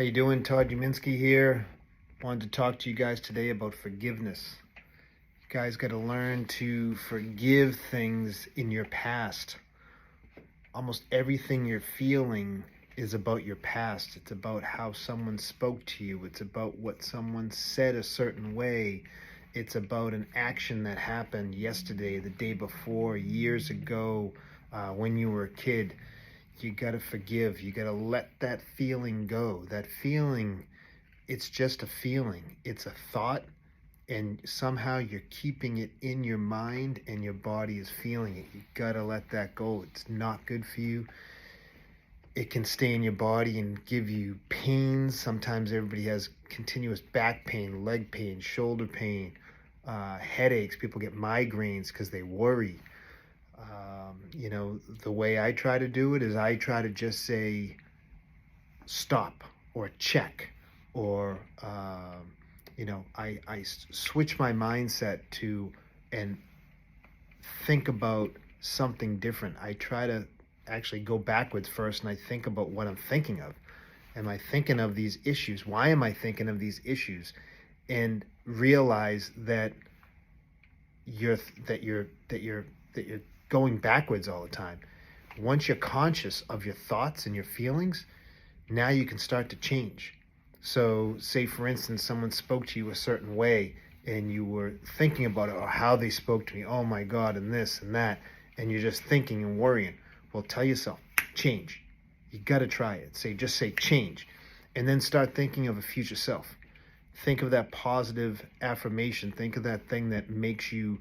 How you doing? Todd Uminski here. Wanted to talk to you guys today about forgiveness. You guys got to learn to forgive things in your past. Almost everything you're feeling is about your past. It's about how someone spoke to you. It's about what someone said a certain way. It's about an action that happened yesterday, the day before, years ago, when you were a kid. You got to forgive. You got to let that feeling go. That feeling, it's just a feeling. It's a thought, and somehow you're keeping it in your mind and your body is feeling it. You got to let that go. It's not good for you. It can stay in your body and give you pains. Sometimes everybody has continuous back pain, leg pain, shoulder pain, headaches. People get migraines because they worry. The way I try to do it is I try to just say stop or check, or I switch my mindset to and think about something different. I try to actually go backwards first and I think about what I'm thinking of. Am I thinking of these issues? Why am I thinking of these issues? And realize that you're going backwards all the time. Once you're conscious of your thoughts and your feelings, now you can start to change. So say, for instance, someone spoke to you a certain way and you were thinking about it, or how they spoke to me, oh my God, and this and that, and you're just thinking and worrying. Well, tell yourself, change. You got to try it. Just say change, and then start thinking of a future self. Think of that positive affirmation. Think of that thing that makes you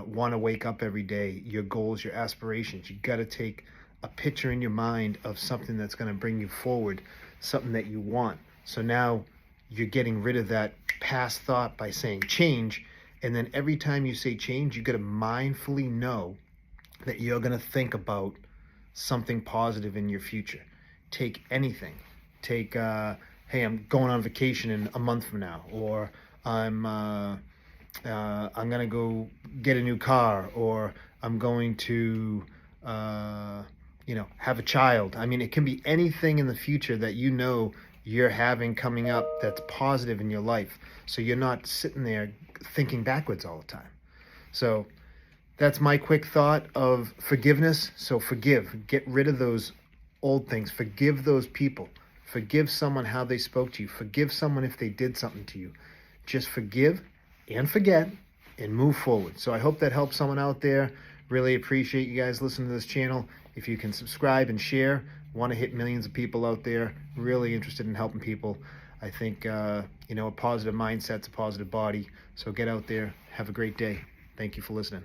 want to wake up every day, your goals, your aspirations. You got to take a picture in your mind of something that's going to bring you forward, something that you want. So now you're getting rid of that past thought by saying change. And then every time you say change, you got to mindfully know that you're going to think about something positive in your future. Take anything. Take, hey, I'm going on vacation in a month from now, or I'm going to go get a new car, or I'm going to, have a child. I mean, it can be anything in the future that you're having coming up that's positive in your life. So you're not sitting there thinking backwards all the time. So that's my quick thought of forgiveness. So forgive. Get rid of those old things. Forgive those people. Forgive someone how they spoke to you. Forgive someone if they did something to you. Just forgive and forget and move forward. So I hope that helps someone out there. Really appreciate you guys listening to this channel. If you can subscribe and share, want to hit millions of people out there, really interested in helping people. I think, a positive mindset's a positive body. So get out there. Have a great day. Thank you for listening.